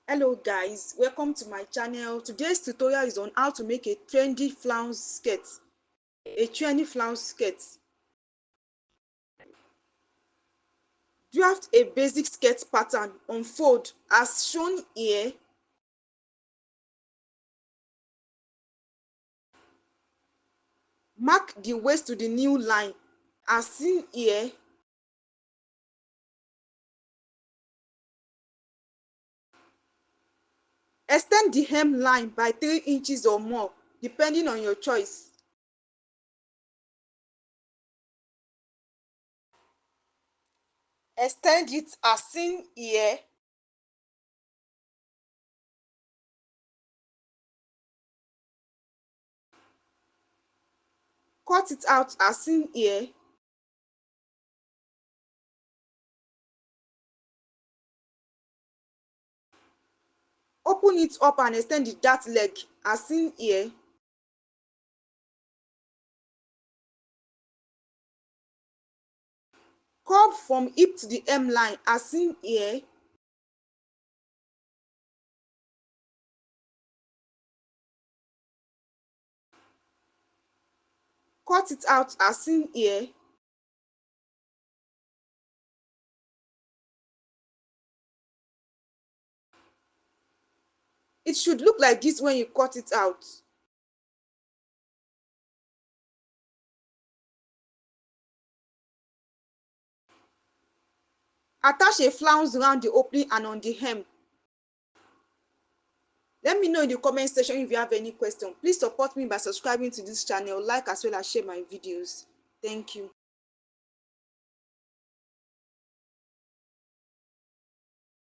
Hello guys, welcome to my channel. Today's tutorial is on how to make a trendy flounce skirt. Draft a basic skirt pattern, unfold as shown here. Mark the waist to the new line as seen here. Extend the hem line by 3 inches or more depending on your choice. Extend it as seen here. Cut it out as seen here. Open it up and extend the dart leg as seen here. Curve from hip to the hem line as seen here. Cut it out as seen here. It should look like this when you cut it out. Attach a flounce around the opening and on the hem. Let me know in the comment section if you have any question. Please support me by subscribing to this channel, like as well as share my videos. Thank you.